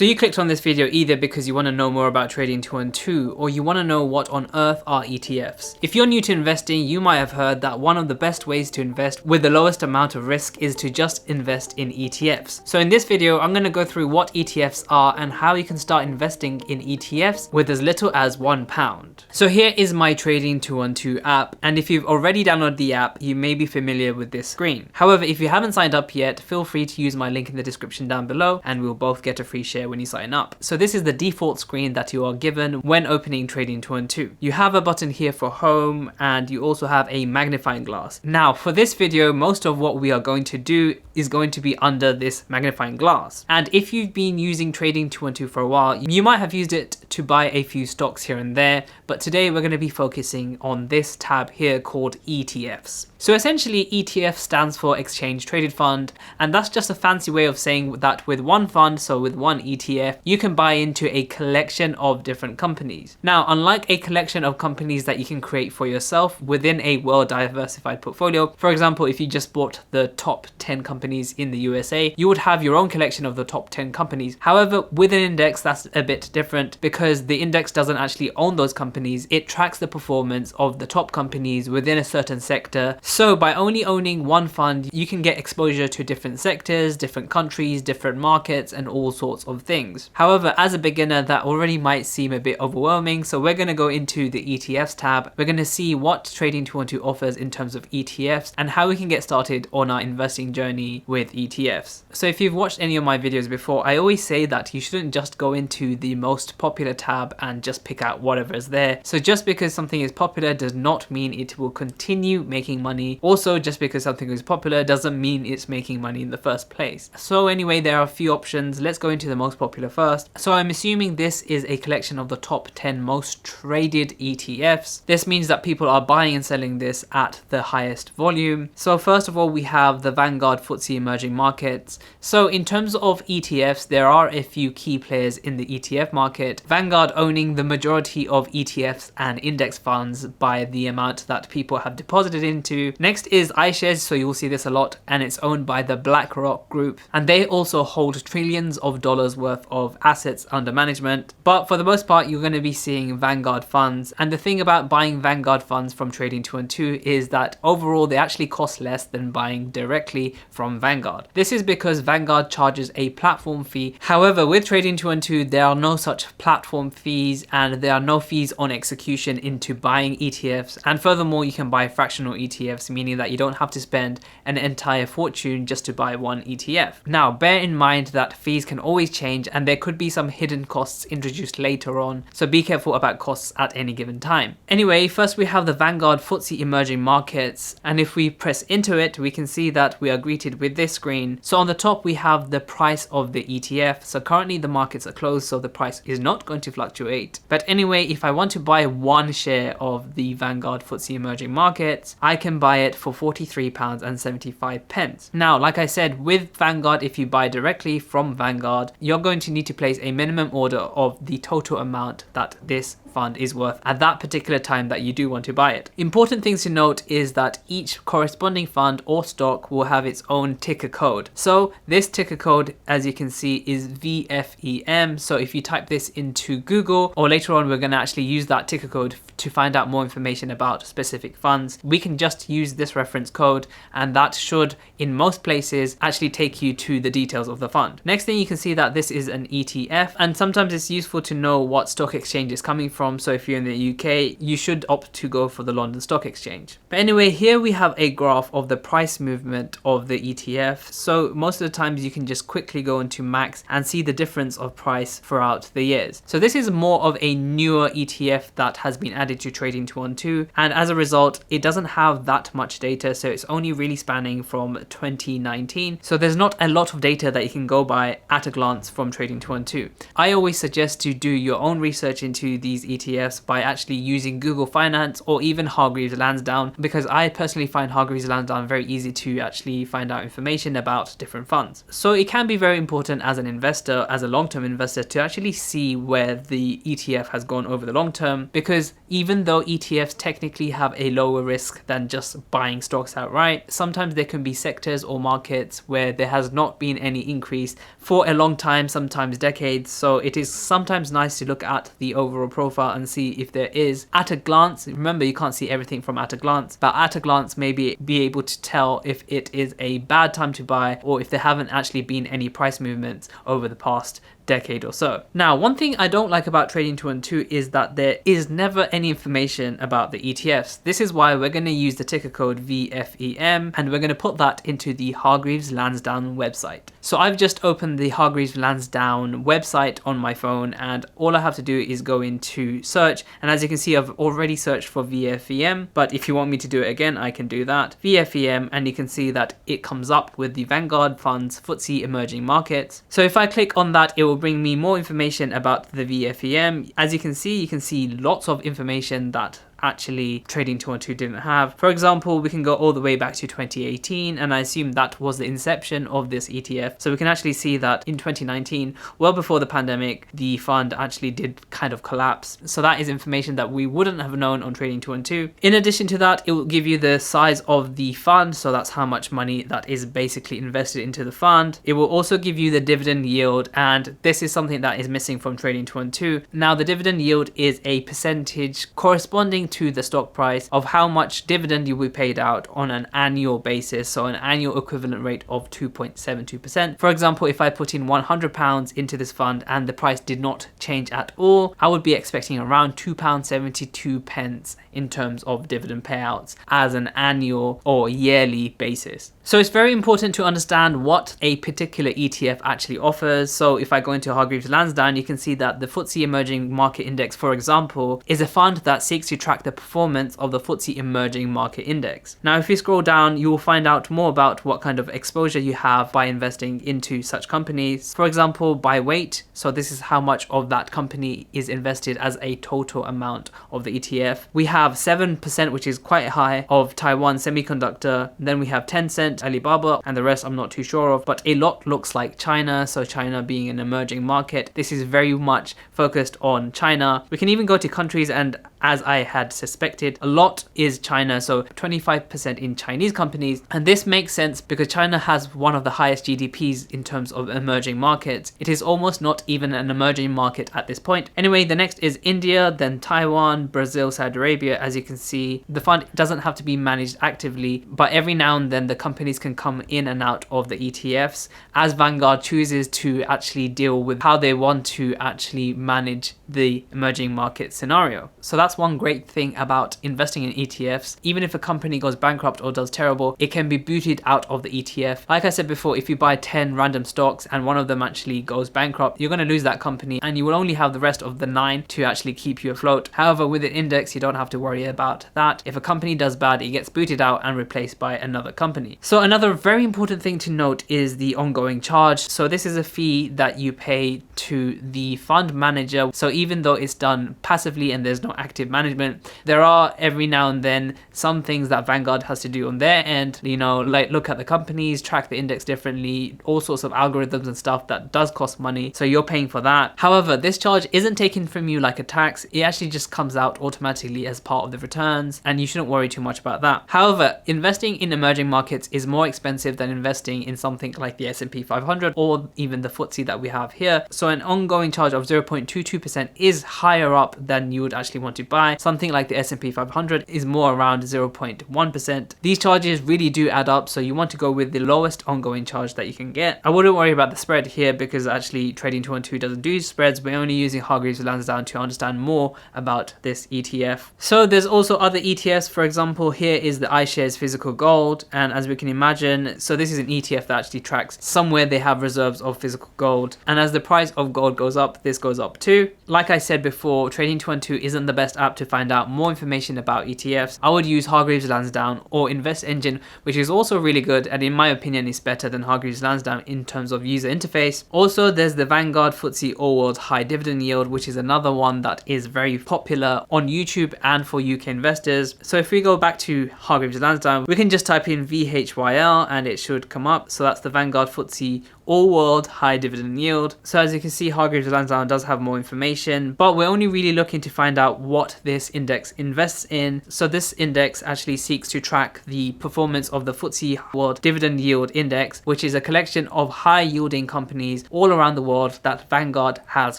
So you clicked on this video either because you want to know more about Trading 212 or you want to know what on earth are ETFs. If you're new to investing, you might have heard that one of the best ways to invest with the lowest amount of risk is to just invest in ETFs. So in this video, I'm going to go through what ETFs are and how you can start investing in ETFs with as little as £1. So here is my Trading 212 app, and if you've already downloaded the app, you may be familiar with this screen. However, if you haven't signed up yet, feel free to use my link in the description down below and we'll both get a free share when you sign up. So this is the default screen that you are given when opening Trading 212. You have a button here for home and you also have a magnifying glass. Now for this video, most of what we are going to do is going to be under this magnifying glass. And if you've been using Trading 212 for a while, you might have used it to buy a few stocks here and there, but today we're going to be focusing on this tab here called ETFs. So essentially ETF stands for Exchange Traded Fund, and that's just a fancy way of saying that with one fund, so with one ETF, you can buy into a collection of different companies. Now, unlike a collection of companies that you can create for yourself within a well-diversified portfolio, for example, if you just bought the top 10 companies in the USA, you would have your own collection of the top 10 companies. However, with an index, that's a bit different because the index doesn't actually own those companies. It tracks the performance of the top companies within a certain sector. So by only owning one fund, you can get exposure to different sectors, different countries, different markets, and all sorts of things. However, as a beginner, that already might seem a bit overwhelming. So we're going to go into the ETFs tab. We're going to see what Trading 212 offers in terms of ETFs and how we can get started on our investing journey with ETFs. So if you've watched any of my videos before, I always say that you shouldn't just go into the most popular tab and just pick out whatever is there. So just because something is popular does not mean it will continue making money. Also, just because something is popular doesn't mean it's making money in the first place. So anyway, there are a few options. Let's go into the most popular first. So I'm assuming this is a collection of the top 10 most traded ETFs. This means that people are buying and selling this at the highest volume. So first of all, we have the Vanguard FTSE Emerging Markets. So in terms of ETFs, there are a few key players in the ETF market. Vanguard owning the majority of ETFs and index funds by the amount that people have deposited into. Next is iShares, so you'll see this a lot, and it's owned by the BlackRock group, and they also hold trillions of dollars worth of assets under management. But for the most part, you're going to be seeing Vanguard funds, and the thing about buying Vanguard funds from Trading 212 is that overall they actually cost less than buying directly from Vanguard. This is because Vanguard charges a platform fee. However, with Trading 212 there are no such platform fees and there are no fees on execution into buying ETFs, and furthermore you can buy fractional ETFs, meaning that you don't have to spend an entire fortune just to buy one ETF. Now bear in mind that fees can always change and there could be some hidden costs introduced later on, so be careful about costs at any given time. Anyway, first we have the Vanguard FTSE Emerging Markets, and if we press into it we can see that we are greeted with this screen. So on the top we have the price of the ETF. So currently the markets are closed, so the price is not going to fluctuate. But anyway, if I want to buy one share of the Vanguard FTSE Emerging Markets, I can buy it for £43.75. Now, like I said, with Vanguard, if you buy directly from Vanguard, you're going to need to place a minimum order of the total amount that this fund is worth at that particular time that you do want to buy it. Important things to note is that each corresponding fund or stock will have its own ticker code. So this ticker code, as you can see, is VFEM. So if you type this into Google, or later on we're going to actually use that ticker code to find out more information about specific funds, we can just use this reference code and that should in most places actually take you to the details of the fund. Next thing, you can see that this is an ETF, and sometimes it's useful to know what stock exchange is coming from. So if you're in the UK, you should opt to go for the London Stock Exchange. But anyway, here we have a graph of the price movement of the ETF. So most of the times you can just quickly go into Max and see the difference of price throughout the years. So this is more of a newer ETF that has been added to Trading 212, and as a result it doesn't have that much data, so it's only really spanning from 2019. So there's not a lot of data that you can go by at a glance from Trading 212. I always suggest to do your own research into these ETFs by actually using Google Finance or even Hargreaves Lansdown, because I personally find Hargreaves Lansdown very easy to actually find out information about different funds. So it can be very important as an investor, as a long-term investor, to actually see where the ETF has gone over the long term, because even though ETFs technically have a lower risk than just buying stocks outright, sometimes there can be sectors or markets where there has not been any increase for a long time, sometimes decades. So it is sometimes nice to look at the overall profile and see if there is, at a glance, remember you can't see everything from at a glance, but at a glance maybe be able to tell if it is a bad time to buy or if there haven't actually been any price movements over the past decade or so. Now, one thing I don't like about trading 212 is that there is never any information about the ETFs. This is why we're going to use the ticker code VFEM, and we're going to put that into the Hargreaves Lansdown website. So I've just opened the Hargreaves Lansdown website on my phone, and all I have to do is go into search, and as you can see, I've already searched for VFEM, but if you want me to do it again, I can do that. VFEM, and you can see that it comes up with the Vanguard Funds FTSE Emerging Markets. So if I click on that, it will bring me more information about the VFEM. As you can see lots of information that actually Trading 212 didn't have. For example, we can go all the way back to 2018, and I assume that was the inception of this ETF. So we can actually see that in 2019, well before the pandemic, the fund actually did kind of collapse. So that is information that we wouldn't have known on Trading 212. In addition to that, it will give you the size of the fund, so that's how much money that is basically invested into the fund. It will also give you the dividend yield, and this is something that is missing from Trading 212. Now, the dividend yield is a percentage corresponding to the stock price of how much dividend you will be paid out on an annual basis, so an annual equivalent rate of 2.72%. For example, if I put in £100 into this fund and the price did not change at all, I would be expecting around £2.72 in terms of dividend payouts as an annual or yearly basis. So it's very important to understand what a particular ETF actually offers. So if I go into Hargreaves Lansdown, you can see that the FTSE Emerging Market Index, for example, is a fund that seeks to track the performance of the FTSE Emerging Market Index. Now, if you scroll down, you will find out more about what kind of exposure you have by investing into such companies. For example, by weight. So this is how much of that company is invested as a total amount of the ETF. We have 7%, which is quite high, of Taiwan Semiconductor. Then we have Tencent, Alibaba, and the rest I'm not too sure of, but a lot looks like China. So China being an emerging market, this is very much focused on China. We can even go to countries, and as I had suspected, a lot is China, so 25% in Chinese companies. And this makes sense because China has one of the highest GDPs in terms of emerging markets. It is almost not even an emerging market at this point. Anyway, the next is India, then Taiwan, Brazil, Saudi Arabia. As you can see, the fund doesn't have to be managed actively, but every now and then the companies can come in and out of the ETFs as Vanguard chooses to actually deal with how they want to actually manage the emerging market scenario. So that's one great thing about investing in ETFs. Even if a company goes bankrupt or does terrible, it can be booted out of the ETF. Like I said before, if you buy 10 random stocks and one of them actually goes bankrupt, you're going to lose that company and you will only have the rest of the 9 to actually keep you afloat. However, with an index, you don't have to worry about that. If a company does bad, it gets booted out and replaced by another company. So another very important thing to note is the ongoing charge. So this is a fee that you pay to the fund manager. So even though it's done passively and there's no active management, there are every now and then some things that Vanguard has to do on their end, you know, like look at the companies, track the index differently, all sorts of algorithms and stuff that does cost money. So you're paying for that. However, this charge isn't taken from you like a tax. It actually just comes out automatically as part of the returns, and you shouldn't worry too much about that. However, investing in emerging markets is more expensive than investing in something like the S&P 500 or even the FTSE that we have here. So an ongoing charge of 0.22% is higher up than you would actually want to buy. Something like the S&P 500 is more around 0.1%. These charges really do add up, so you want to go with the lowest ongoing charge that you can get. I wouldn't worry about the spread here because actually Trading 212 doesn't do spreads. We're only using Hargreaves Lansdown to understand more about this ETF. So there's also other ETFs. For example, here is the iShares Physical Gold, and as we can imagine, so this is an ETF that actually tracks somewhere they have reserves of physical gold, and as the price of gold goes up, this goes up too. Like I said before, Trading 212 isn't the best app to find out more information about ETFs, I would use Hargreaves Lansdown or InvestEngine, which is also really good, and in my opinion is better than Hargreaves Lansdown in terms of user interface. Also, there's the Vanguard FTSE All World High Dividend Yield, which is another one that is very popular on YouTube and for UK investors. So if we go back to Hargreaves Lansdown, we can just type in VHYL and it should come up. So that's the Vanguard FTSE All World High Dividend Yield. So as you can see, Hargreaves Lansdown does have more information, but we're only really looking to find out what this index invests in. So this index actually seeks to track the performance of the FTSE World Dividend Yield Index, which is a collection of high yielding companies all around the world that Vanguard has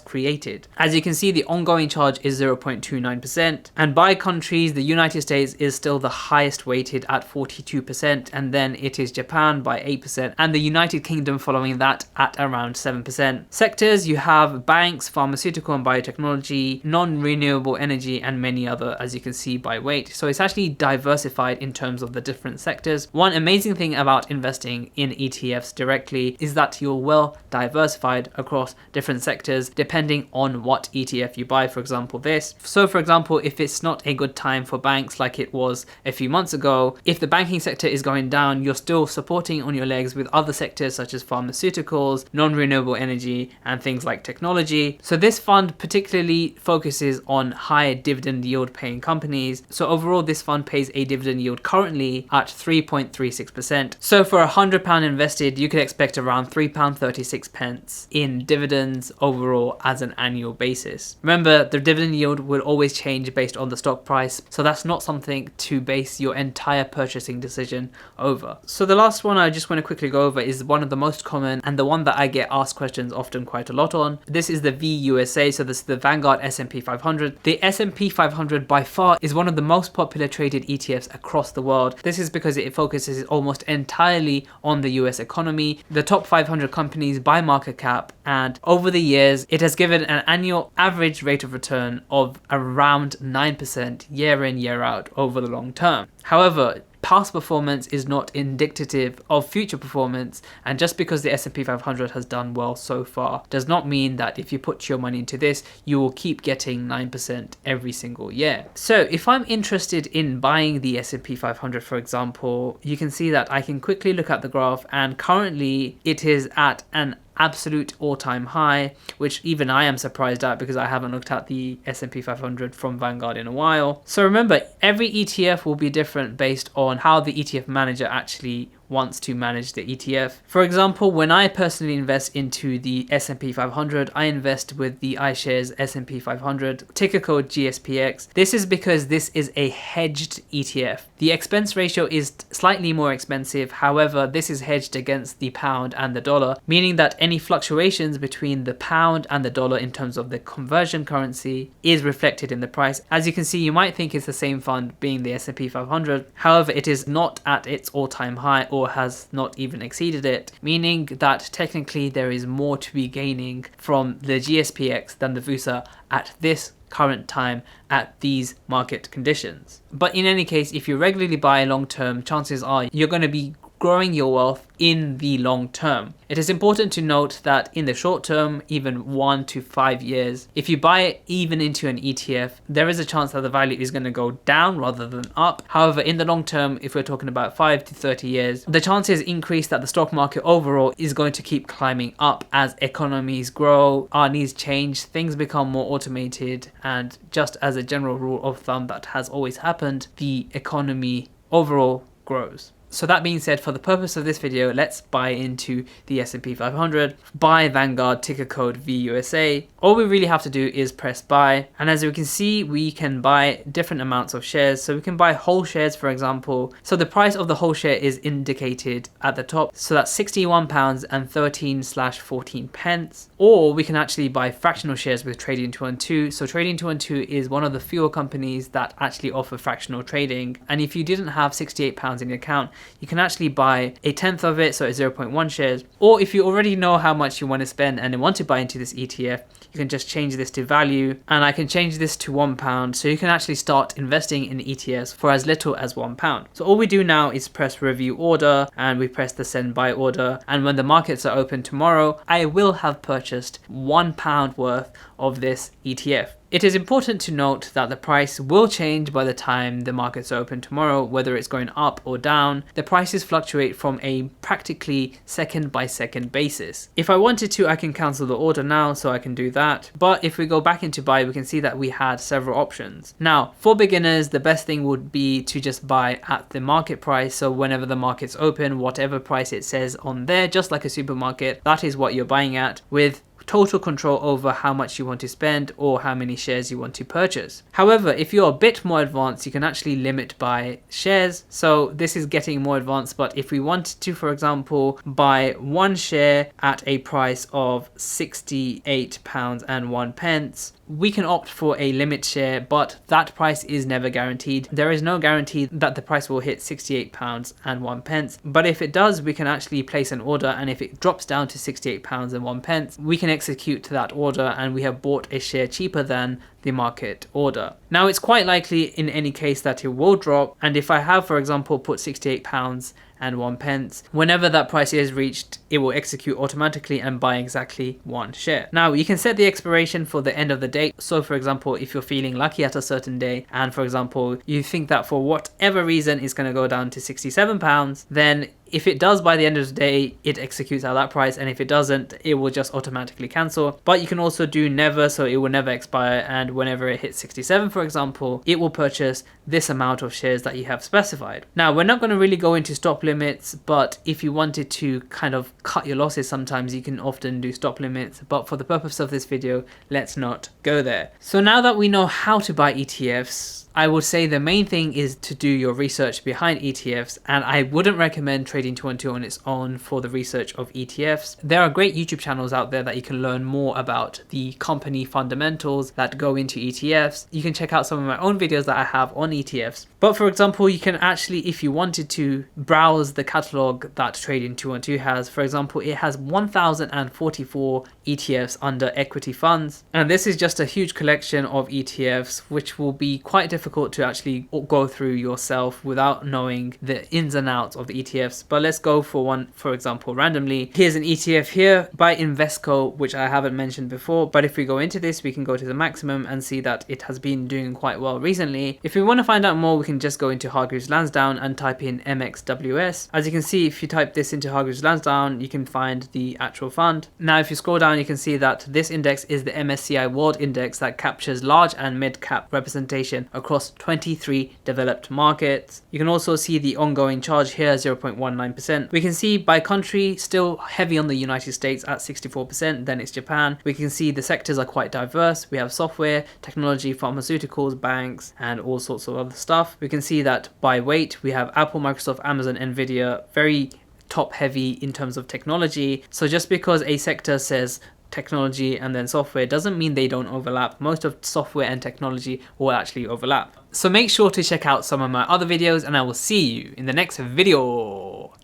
created. As you can see, the ongoing charge is 0.29%, and by countries, the United States is still the highest weighted at 42%, and then it is Japan by 8%, and the United Kingdom following that at around 7%. Sectors, you have banks, pharmaceutical and biotechnology, non-renewable energy, and many other, as you can see by weight. So it's actually diversified in terms of the different sectors. One amazing thing about investing in ETFs directly is that you're well diversified across different sectors depending on what ETF you buy. For example, this. So for example, if it's not a good time for banks like it was a few months ago, if the banking sector is going down, you're still supporting on your legs with other sectors such as pharmaceuticals, non-renewable energy, and things like technology. So this fund particularly focuses on high dividend yield paying companies. So overall, this fund pays a dividend yield currently at 3.36%. So for £100 invested, you could expect around £3.36 in dividends overall as an annual basis. Remember, the dividend yield will always change based on the stock price, so that's not something to base your entire purchasing decision over. So the last one I just want to quickly go over is one of the most common and the one that I get asked questions often quite a lot on. This is the VUSA, so this is the Vanguard S&P 500. The S&P 500 by far is one of the most popular traded ETFs across the world. This is because it focuses almost entirely on the US economy, the top 500 companies by market cap, and over the years it has given an annual average rate of return of around 9% year in year out over the long term. However, past performance is not indicative of future performance, and just because the S&P 500 has done well so far does not mean that if you put your money into this, you will keep getting 9% every single year. So if I'm interested in buying the S&P 500, for example, you can see that I can quickly look at the graph, and currently it is at an absolute all-time high, which even I am surprised at because I haven't looked at the S&P 500 from Vanguard in a while. So remember, every ETF will be different based on how the ETF manager actually wants to manage the ETF. For example, when I personally invest into the S&P 500, I invest with the iShares S&P 500, ticker code GSPX. This is because this is a hedged ETF. The expense ratio is slightly more expensive, however, this is hedged against the pound and the dollar, meaning that any fluctuations between the pound and the dollar in terms of the conversion currency is reflected in the price. As you can see, you might think it's the same fund being the S&P 500, however, it is not at its all-time high or has not even exceeded it, meaning that technically there is more to be gaining from the GSPX than the VUSA at this current time at these market conditions. But in any case, if you regularly buy long term, chances are you're going to be growing your wealth in the long term. It is important to note that in the short term, even 1 to 5 years, if you buy it even into an ETF, there is a chance that the value is going to go down rather than up. However, in the long term, if we're talking about 5 to 30 years, the chances increase that the stock market overall is going to keep climbing up as economies grow, our needs change, things become more automated, and just as a general rule of thumb that has always happened, the economy overall grows. So that being said, for the purpose of this video, let's buy into the S&P 500, buy Vanguard, ticker code VUSA. All we really have to do is press buy. And as we can see, we can buy different amounts of shares. So we can buy whole shares, for example. So the price of the whole share is indicated at the top. So that's £61.13/14. Or we can actually buy fractional shares with Trading 212. So Trading 212 is one of the fewer companies that actually offer fractional trading. And if you didn't have £68 in your account, you can actually buy a tenth of it, so it's 0.1 shares. Or if you already know how much you want to spend and want to buy into this ETF, you can just change this to value, and I can change this to £1. So you can actually start investing in ETFs for as little as £1. So all we do now is press review order, and we press the send buy order. And when the markets are open tomorrow, I will have purchased £1 worth of this ETF. It is important to note that the price will change by the time the markets open tomorrow, whether it's going up or down. The prices fluctuate from a practically second by second basis. If I wanted to, I can cancel the order now, so I can do that. But if we go back into buy, we can see that we had several options. Now, for beginners, the best thing would be to just buy at the market price. So whenever the markets open, whatever price it says on there, just like a supermarket, that is what you're buying at, with total control over how much you want to spend or how many shares you want to purchase. However, if you're a bit more advanced, you can actually limit by shares. So this is getting more advanced, but if we wanted to, for example, buy one share at a price of £68.01, we can opt for a limit share, but that price is never guaranteed. There is no guarantee that the price will hit £68.01, but if it does, we can actually place an order, and if it drops down to £68.01, we can execute that order and we have bought a share cheaper than the market order. Now, it's quite likely in any case that it will drop, and if I have, for example, put £68.01, whenever that price is reached, it will execute automatically and buy exactly one share. Now, you can set the expiration for the end of the day. So for example, if you're feeling lucky at a certain day, and for example, you think that for whatever reason it's going to go down to £67, then if it does by the end of the day, it executes at that price, and if it doesn't, it will just automatically cancel. But you can also do never, so it will never expire, and whenever it hits 67, for example, it will purchase this amount of shares that you have specified. Now, we're not going to really go into stop limits, but if you wanted to kind of cut your losses, sometimes you can often do stop limits, but for the purpose of this video, let's not go there. So now that we know how to buy ETFs, I would say the main thing is to do your research behind ETFs, and I wouldn't recommend trading 212 on its own for the research of ETFs. There are great YouTube channels out there that you can learn more about the company fundamentals that go into ETFs. You can check out some of my own videos that I have on ETFs. But for example, you can actually, if you wanted to, browse the catalog that Trading 212 has. For example, it has 1044 ETFs under equity funds, and this is just a huge collection of ETFs, which will be quite difficult to actually go through yourself without knowing the ins and outs of the ETFs. But let's go for one, for example, randomly. Here's an ETF here by Invesco, which I haven't mentioned before, but if we go into this, we can go to the maximum and see that it has been doing quite well recently. If we want to find out more, we can just go into Hargreaves Lansdown and type in MXWS. As you can see, if you type this into Hargreaves Lansdown, you can find the actual fund. Now, if you scroll down, you can see that this index is the MSCI World Index that captures large and mid-cap representation across 23 developed markets. You can also see the ongoing charge here, 0.19%. We can see by country, still heavy on the United States at 64%, then it's Japan. We can see the sectors are quite diverse. We have software, technology, pharmaceuticals, banks, and all sorts of other stuff. We can see that by weight, we have Apple, Microsoft, Amazon, Nvidia, very top heavy in terms of technology. So just because a sector says technology and then software doesn't mean they don't overlap. Most of software and technology will actually overlap. So make sure to check out some of my other videos, and I will see you in the next video.